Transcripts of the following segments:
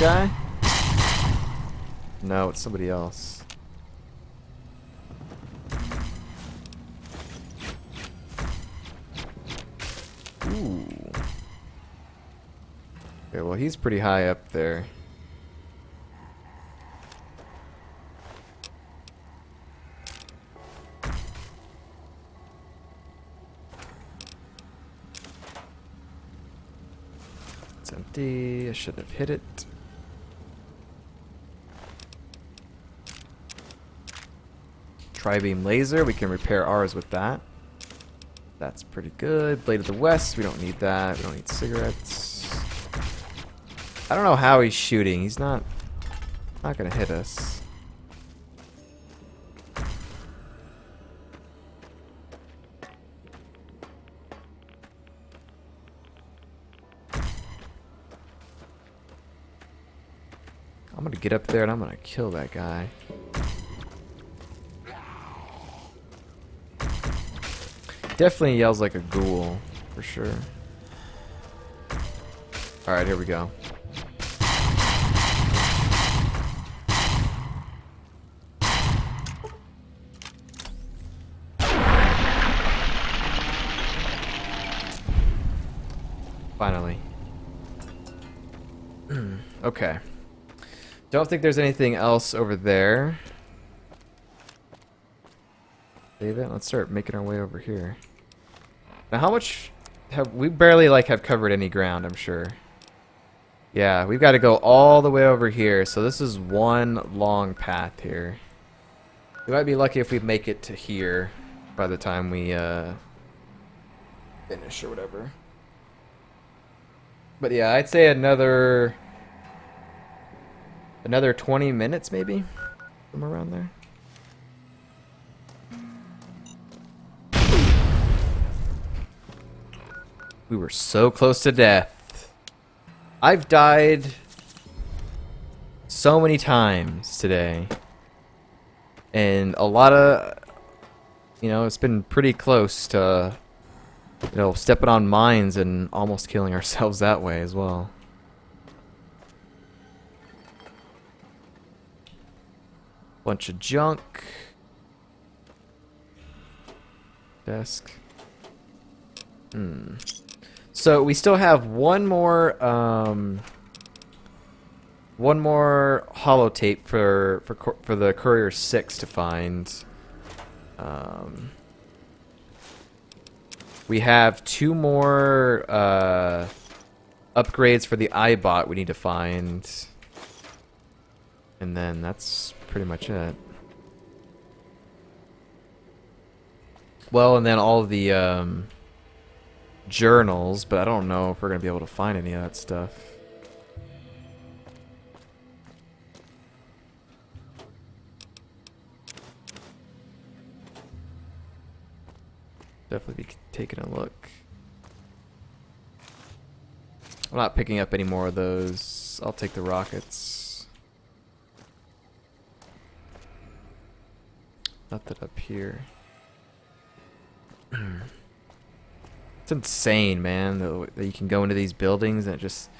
guy? No, it's somebody else. Ooh. Okay, well, he's pretty high up there. It's empty. I should have hit it. Tri-beam laser. We can repair ours with that. That's pretty good. Blade of the West. We don't need that. We don't need cigarettes. I don't know how he's shooting. He's not gonna hit us. I'm gonna get up there and I'm gonna kill that guy. Definitely yells like a ghoul, for sure. Alright, here we go. Finally. Okay. Don't think there's anything else over there. Save it. Let's start making our way over here. Now, how much have we barely have covered any ground? I'm sure. Yeah, we've got to go all the way over here. So this is one long path here. We might be lucky if we make it to here by the time we finish or whatever. But yeah, I'd say another 20 minutes maybe, somewhere around there. We were so close to death. I've died so many times today. And a lot of, it's been pretty close to, stepping on mines and almost killing ourselves that way as well. Bunch of junk. Desk. So we still have one more holotape for the Courier 6 to find. We have 2 more upgrades for the iBot we need to find. And then that's pretty much it. Well, and then all the journals, but I don't know if we're gonna be able to find any of that stuff. Definitely be taking a look. I'm not picking up any more of those. I'll take the rockets. Nothing up here. It's insane, man, that you can go into these buildings and it just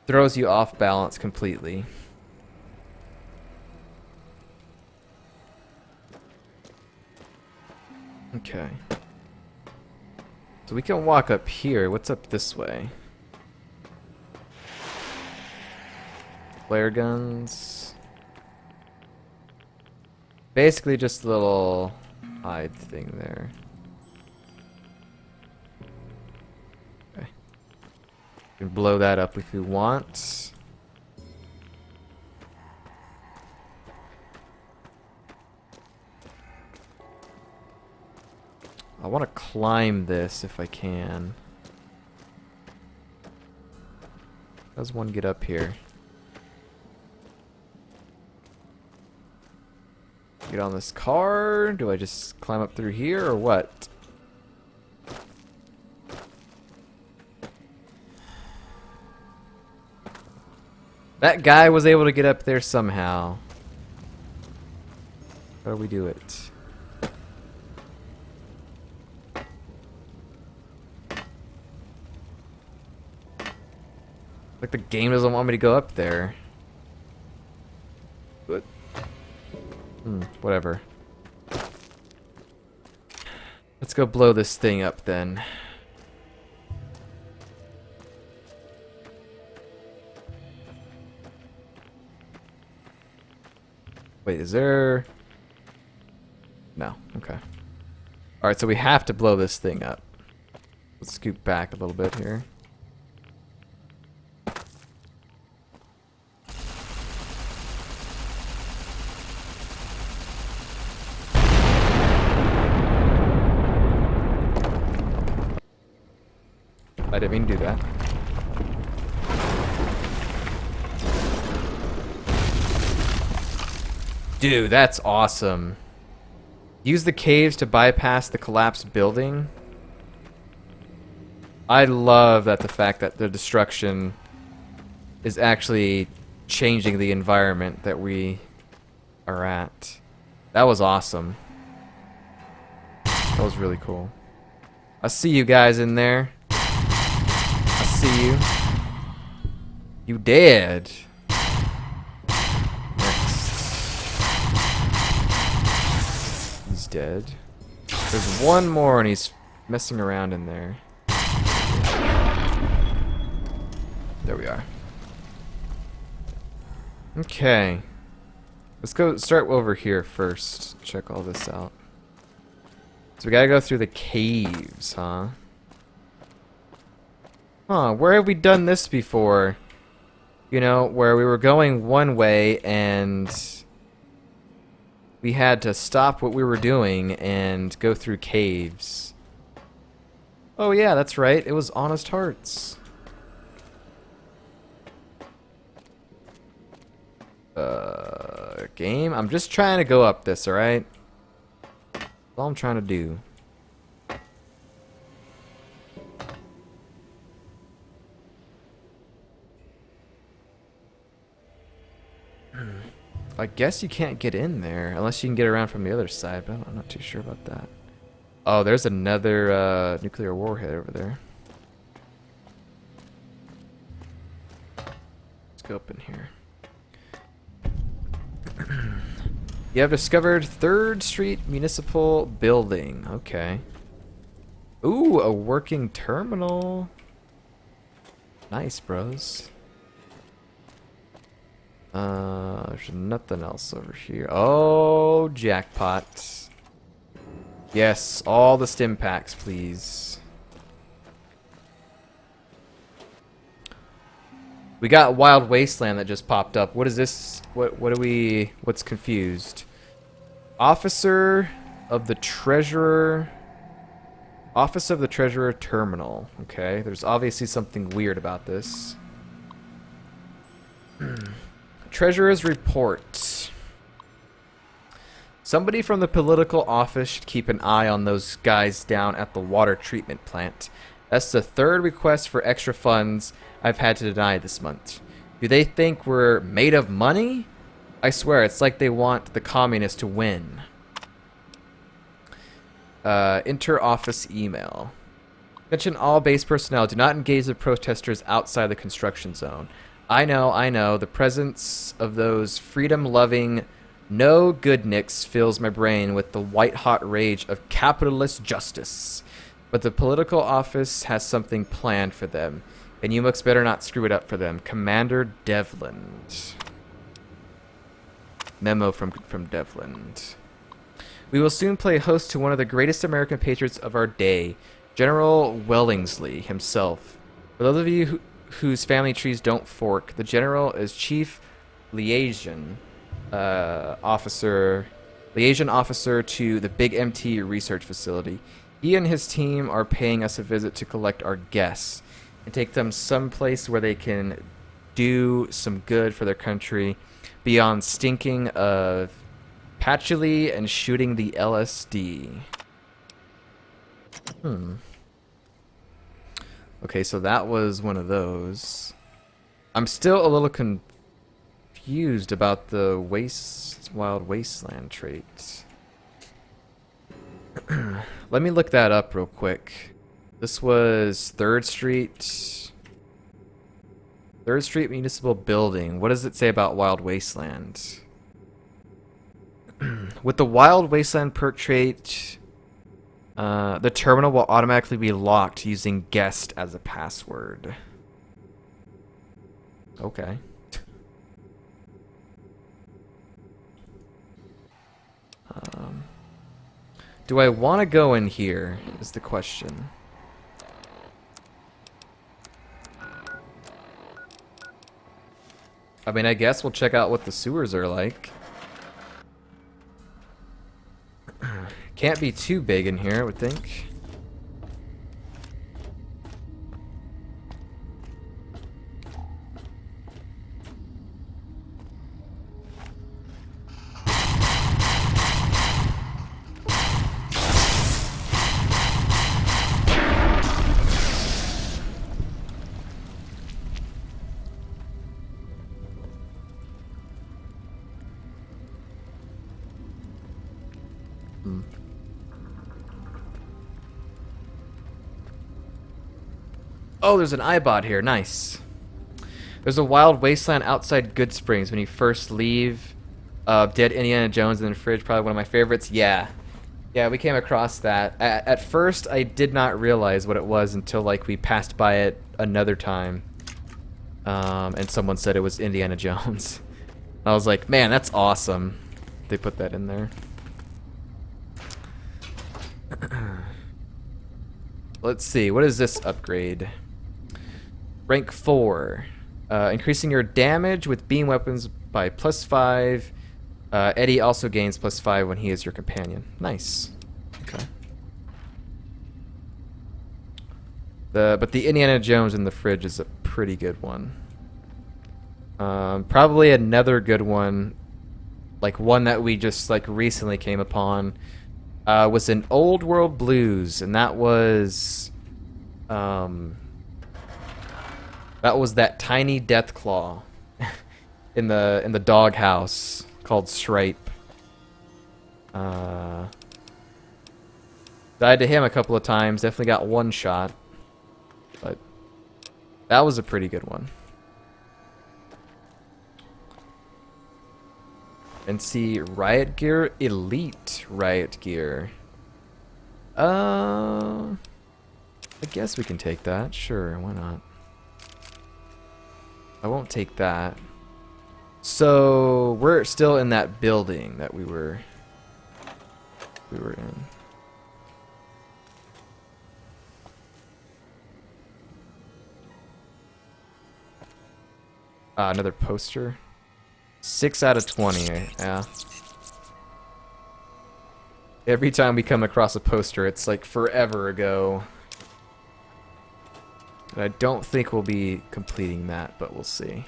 throws you off balance completely. Okay. So we can walk up here. What's up this way? Flare guns. Basically just a little hide thing there. Okay. We can blow that up if we want. I want to climb this if I can. How does one get up here? Get on this car? Do I just climb up through here or what? That guy was able to get up there somehow. How do we do it? Like the game doesn't want me to go up there. whatever. Let's go blow this thing up then. Wait, is there... No, okay. Alright, so we have to blow this thing up. Let's scoot back a little bit here. I didn't mean to do that. Dude, that's awesome. Use the caves to bypass the collapsed building. I love that the fact that the destruction is actually changing the environment that we are at. That was awesome. That was really cool. I see you guys in there. I see you. You dead. He's dead. There's one more and he's messing around in there. There we are. Okay. Let's go start over here first. Check all this out. So we gotta go through the caves, huh? Huh, where have we done this before? You know, where we were going one way and we had to stop what we were doing and go through caves. Oh yeah, that's right. It was Honest Hearts. Game? I'm just trying to go up this, alright? That's all I'm trying to do. I guess you can't get in there unless you can get around from the other side, but I'm not too sure about that. Oh, there's another nuclear warhead over there. Let's go up in here. You have discovered Third Street Municipal Building. Okay. Ooh, a working terminal. Nice, bros. There's nothing else over here. Oh, jackpot. Yes, all the stim packs, please. We got Wild Wasteland that just popped up. What is this? What's confused? Officer of the Treasurer. Office of the Treasurer Terminal. Okay, there's obviously something weird about this. Treasurer's report. Somebody from the political office should keep an eye on those guys down at the water treatment plant. That's the third request for extra funds I've had to deny this month. Do they think we're made of money? I swear, it's like they want the communists to win. Inter-office email. Mention all base personnel. Do not engage the protesters outside the construction zone. I know. The presence of those freedom-loving, no-goodniks fills my brain with the white-hot rage of capitalist justice. But the political office has something planned for them, and you much better not screw it up for them. Commander Devland. Memo from Devland. We will soon play host to one of the greatest American patriots of our day, General Wellingsley himself. For those of you whose family trees don't fork, the general is chief liaison officer to the Big MT research facility. He and his team are paying us a visit to collect our guests and take them someplace where they can do some good for their country beyond stinking of patchouli and shooting the LSD. Okay, so that was one of those. I'm still a little confused about the Wild Wasteland trait. Let me look that up real quick. This was Third Street Municipal Building. What does it say about Wild Wasteland? With the Wild Wasteland perk trait, the terminal will automatically be locked using guest as a password. Okay. Do I want to go in here is the question. I mean, I guess we'll check out what the sewers are like. Can't be too big in here, I would think. Oh, there's an iBot here. Nice. There's a wild wasteland outside Good Springs when you first leave. Dead Indiana Jones in the fridge, probably one of my favorites. Yeah. Yeah, we came across that. At first, I did not realize what it was until, like, we passed by it another time. And someone said it was Indiana Jones. I was like, man, that's awesome. They put that in there. Let's see, what is this upgrade? Rank 4. Increasing your damage with beam weapons by +5. Eddie also gains +5 when he is your companion. Nice. Okay. But the Indiana Jones in the fridge is a pretty good one. Probably another good one, like one that we just like recently came upon, was in Old World Blues, and that was that tiny death claw in the doghouse called Stripe. Died to him a couple of times. Definitely got one shot, but that was a pretty good one. And see, riot gear, elite riot gear. I guess we can take that. Sure, why not? I won't take that. So we're still in that building that we were in. Another poster. 6 out of 20. Yeah. Every time we come across a poster, it's like forever ago. But I don't think we'll be completing that, but we'll see.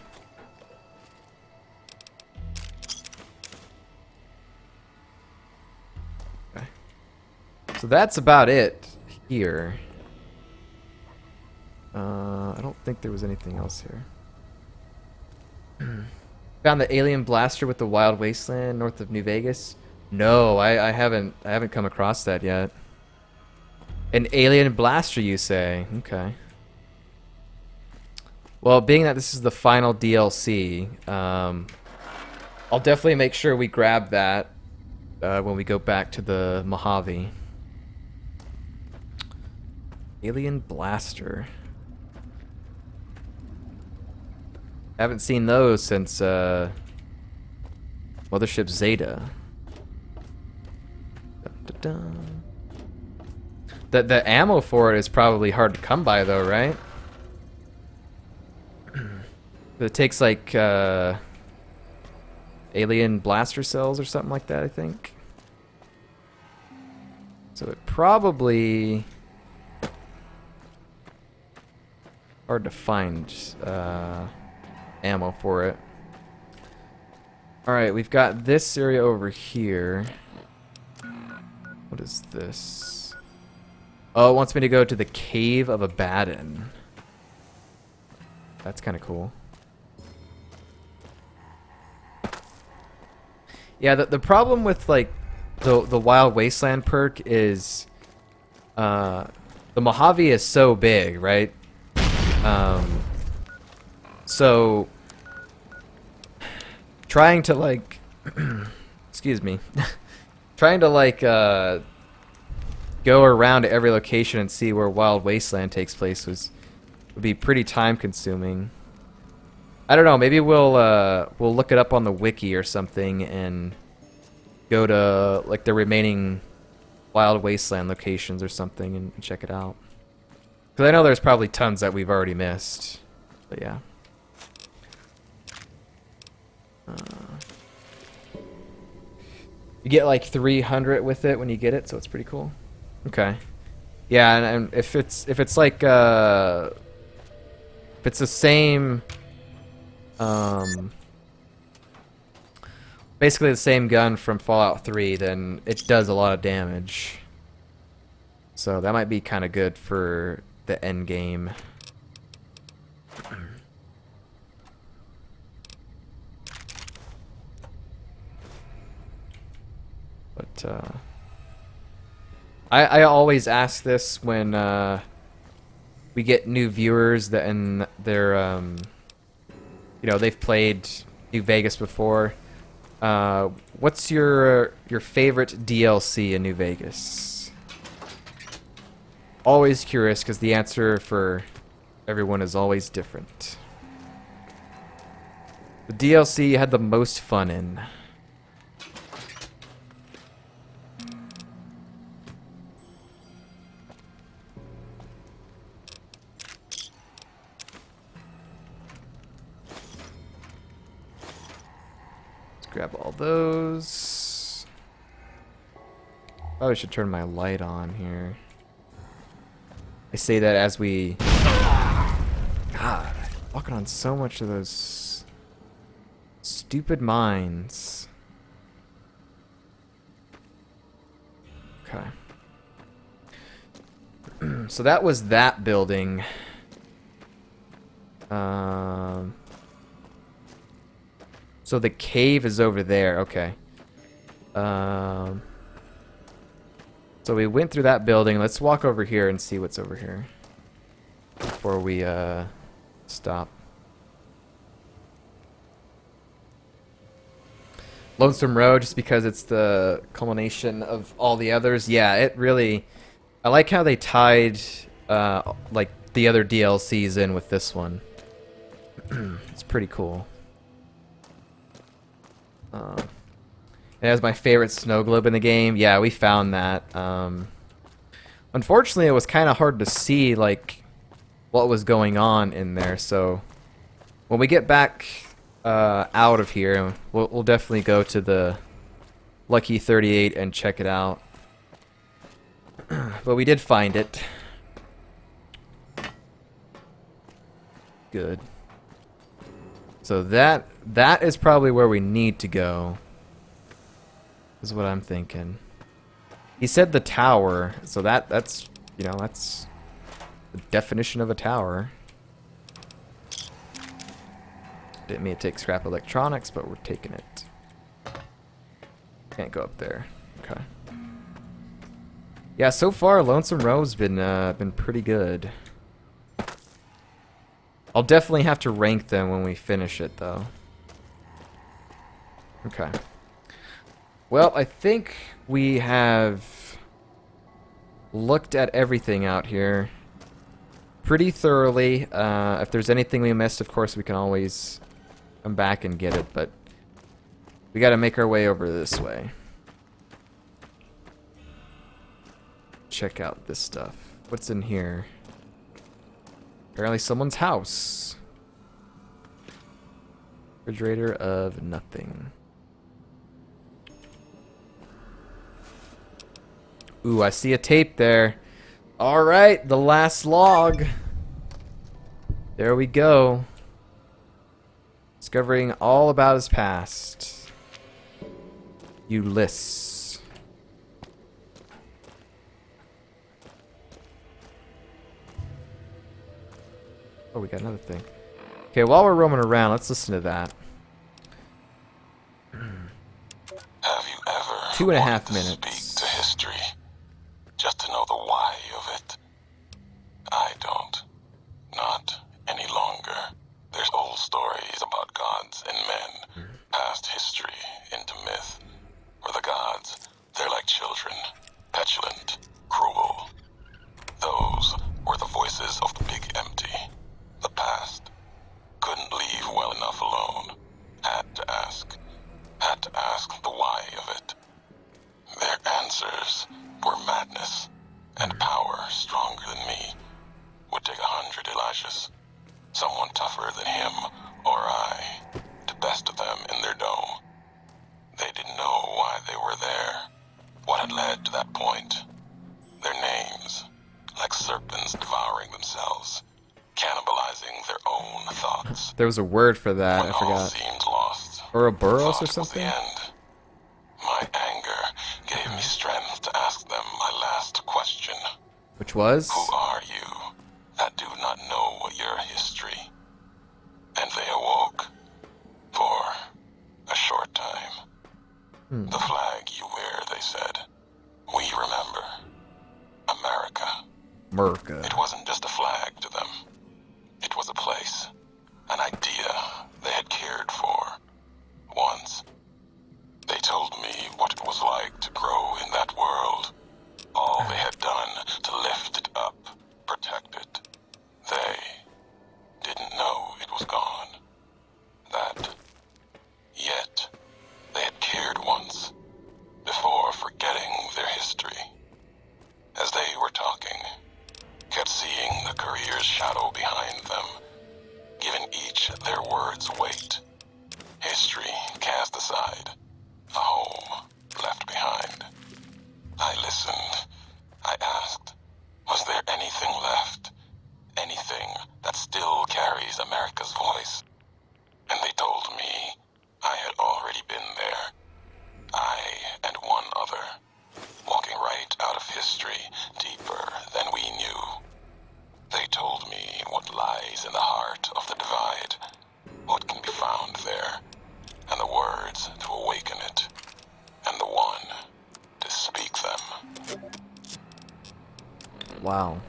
Okay. So that's about it here. I don't think there was anything else here. Found the alien blaster with the Wild Wasteland north of New Vegas. No, I haven't come across that yet. An alien blaster, you say? Okay. Well, being that this is the final DLC, I'll definitely make sure we grab that when we go back to the Mojave. Alien blaster. Haven't seen those since Mothership Zeta. Dun, dun, dun. The ammo for it is probably hard to come by, though, right? It takes like alien blaster cells or something like that, I think. So it probably hard to find ammo for it. Alright, we've got this area over here. What is this? Oh, it wants me to go to the Cave of Abaddon. That's kind of cool. Yeah, the problem with like the Wild Wasteland perk is the Mojave is so big, right? So trying to like excuse me. Trying to like go around to every location and see where Wild Wasteland takes place would be pretty time consuming. I don't know, maybe we'll look it up on the wiki or something and go to like the remaining Wild Wasteland locations or something and check it out. Because I know there's probably tons that we've already missed. But yeah. You get like 300 with it when you get it, so it's pretty cool. Okay. Yeah, and if it's like if it's the same basically the same gun from Fallout 3, then it does a lot of damage. So that might be kind of good for the end game. But I always ask this when we get new viewers that and they're you know, they've played New Vegas before. What's your favorite DLC in New Vegas? Always curious because the answer for everyone is always different. The DLC you had the most fun in. Grab all those. Probably should turn my light on here. I say that as we... God, I'm walking on so much of those stupid mines. Okay. So that was that building. So the cave is over there. Okay. So we went through that building. Let's walk over here and see what's over here before we stop. Lonesome Road, just because it's the culmination of all the others. Yeah, it really... I like how they tied like the other DLCs in with this one. It's pretty cool. It has my favorite snow globe in the game. Yeah, we found that. Unfortunately, it was kind of hard to see like what was going on in there. So when we get back out of here, we'll definitely go to the Lucky 38 and check it out. But we did find it. Good. So that is probably where we need to go. Is what I'm thinking. He said the tower, so that's you know, that's the definition of a tower. Didn't mean to take scrap electronics, but we're taking it. Can't go up there. Okay. Yeah, so far Lonesome Road's been pretty good. I'll definitely have to rank them when we finish it, though. Okay. Well, I think we have looked at everything out here pretty thoroughly. If there's anything we missed, of course, we can always come back and get it, but we gotta make our way over this way. Check out this stuff. What's in here? Apparently someone's house. Refrigerator of nothing. Ooh, I see a tape there. Alright, the last log. There we go. Discovering all about his past. Ulysses. Oh, we got another thing. Okay, while we're roaming around, let's listen to that. Have you ever 2.5 wanted to minutes. speak to history just to know the why of it? I don't. Not any longer. There's old stories about gods and men, past history into myth. stronger than me would take 100 Elijahs. Someone tougher than him or I to best of them in their dome. They didn't know why they were there, what had led to that point. Their names, like serpents devouring themselves, cannibalizing their own thoughts. There was a word for that, When I all forgot. seemed lost, Ouroboros thought or was the something? end. My anger gave me strength to ask them my last question. Which was? Who are you that do not know your history? And they awoke for a short time. The flag you wear, they said. We remember. America. Merca. It wasn't just a flag to them. It was a place, an idea they had cared for. Once, they told me what it was like to grow in that world. All they had done to lift it up, protect it. They didn't know it was gone. That, yet, they had cared once, before forgetting their history. As they were talking, kept seeing the career's shadow behind them, giving each their words weight. History cast aside, a home left behind. I listened. I asked, was there anything left? Anything that still carries America's voice? And they told me I had already been there. I and one other, walking right out of history deeper than we knew. They told me what lies in the heart of the divide, what can be found there, and the words to awaken it, and the one to speak them. Wow.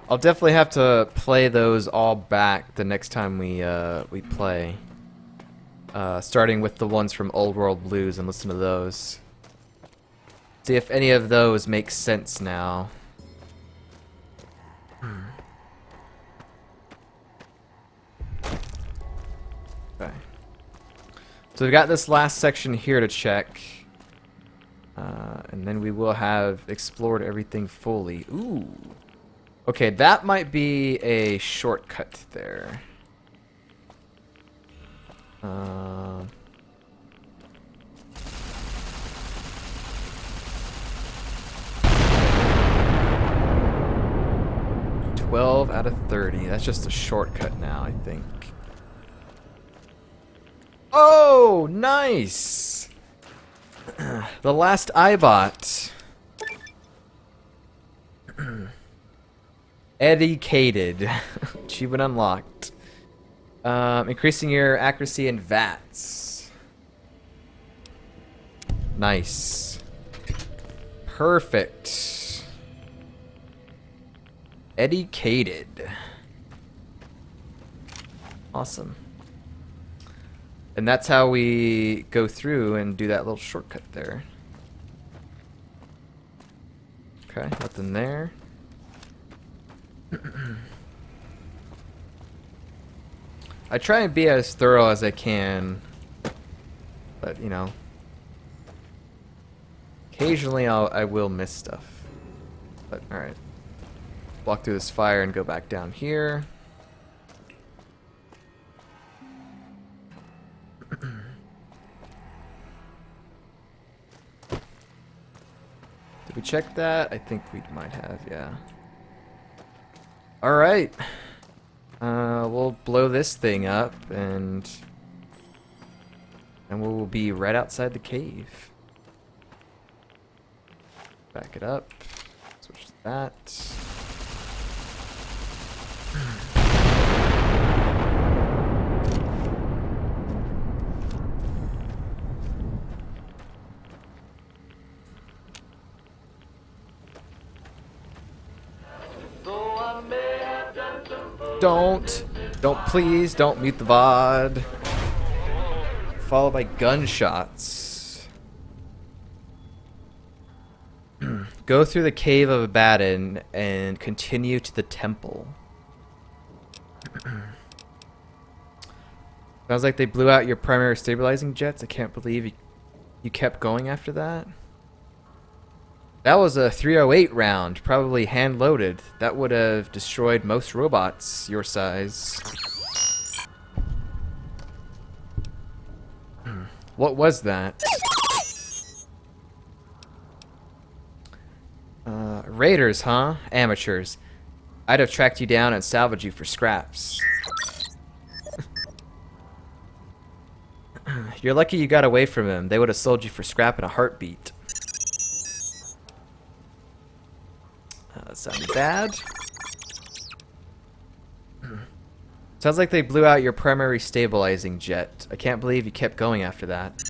I'll definitely have to play those all back the next time we play. Starting with the ones from Old World Blues and listen to those. See if any of those make sense now. Okay. So we've got this last section here to check. And then we will have explored everything fully. Ooh. Okay, that might be a shortcut there. Uh, 12 out of 30. That's just a shortcut now, I think. Oh, nice! The last iBot. Educated. Achievement unlocked. Increasing your accuracy in VATS. Nice. Perfect. Educated. Awesome. And that's how we go through and do that little shortcut there. Okay, nothing there. I try and be as thorough as I can, but you know, occasionally I will miss stuff. But all right, walk through this fire and go back down here. Did we check that? I think we might have, yeah. All right. We'll blow this thing up and we'll be right outside the cave. Back it up. Switch to that. Please don't mute the VOD. Followed by gunshots. Go through the Cave of Abaddon and continue to the temple. Sounds like they blew out your primary stabilizing jets. I can't believe you kept going after that. That was a 308 round, probably hand-loaded. That would have destroyed most robots your size. What was that? Raiders, huh? Amateurs. I'd have tracked you down and salvaged you for scraps. You're lucky you got away from him. They would have sold you for scrap in a heartbeat. That sounded bad. Sounds like they blew out your primary stabilizing jet. I can't believe you kept going after that.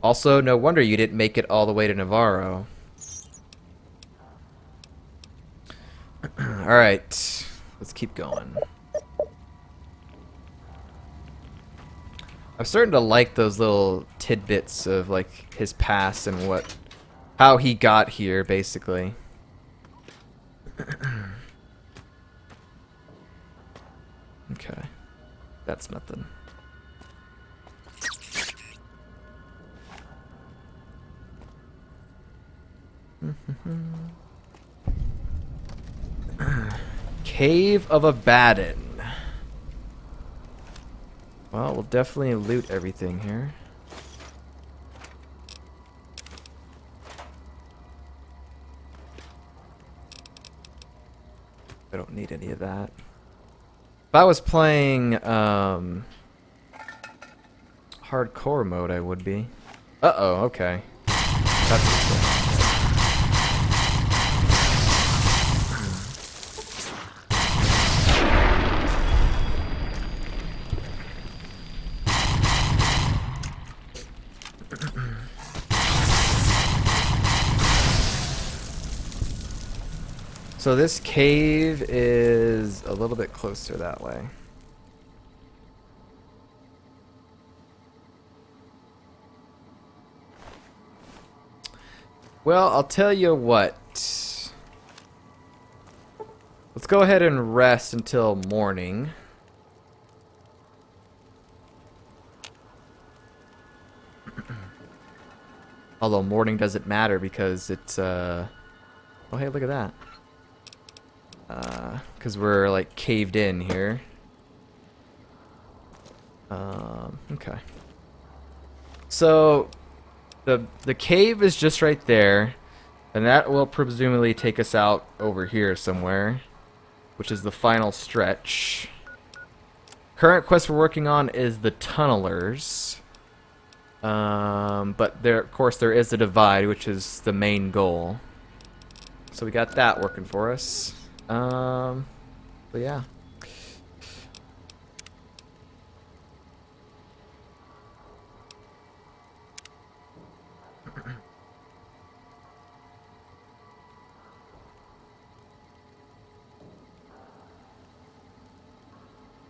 Also, no wonder you didn't make it all the way to Navarro. Alright, let's keep going. I'm starting to like those little tidbits of like his past and how he got here, basically. Okay, that's nothing. Cave of Abaddon. Well, we'll definitely loot everything here. I don't need any of that. If I was playing hardcore mode, I would be. Uh-oh, okay. That's cool. So this cave is a little bit closer that way. Well, I'll tell you what. Let's go ahead and rest until morning. Although morning doesn't matter because it's oh hey, look at that. Because we're like caved in here. Okay. So the cave is just right there, and that will presumably take us out over here somewhere, which is the final stretch. Current quest we're working on is the tunnelers. But there, of course, there is the divide, which is the main goal. So we got that working for us. But yeah.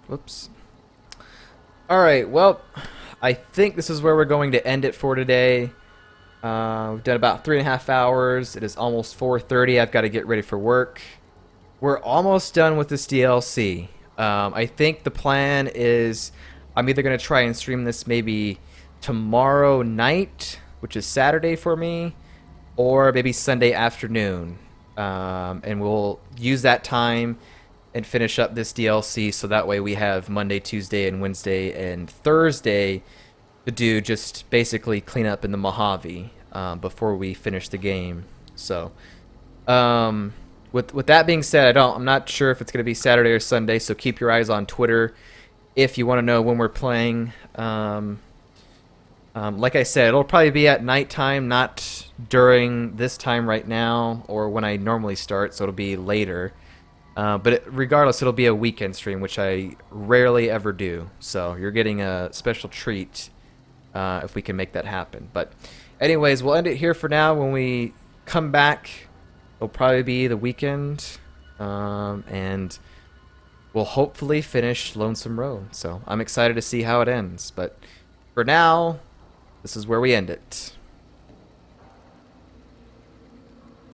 Whoops. Alright, well, I think this is where we're going to end it for today. We've done about 3.5 hours. It is almost 4:30. I've got to get ready for work. We're almost done with this DLC. I think the plan is I'm either going to try and stream this maybe tomorrow night, which is Saturday for me, or maybe Sunday afternoon. And we'll use that time and finish up this DLC so that way we have Monday, Tuesday, and Wednesday and Thursday to do just basically clean up in the Mojave before we finish the game. So, with that being said, I'm not sure if it's going to be Saturday or Sunday, so keep your eyes on Twitter if you want to know when we're playing. Like I said, it'll probably be at nighttime, not during this time right now or when I normally start, so it'll be later. But regardless, it'll be a weekend stream, which I rarely ever do. So you're getting a special treat if we can make that happen. But anyways, we'll end it here for now. When we come back, it'll probably be the weekend, and we'll hopefully finish Lonesome Road. So I'm excited to see how it ends. But for now, this is where we end it.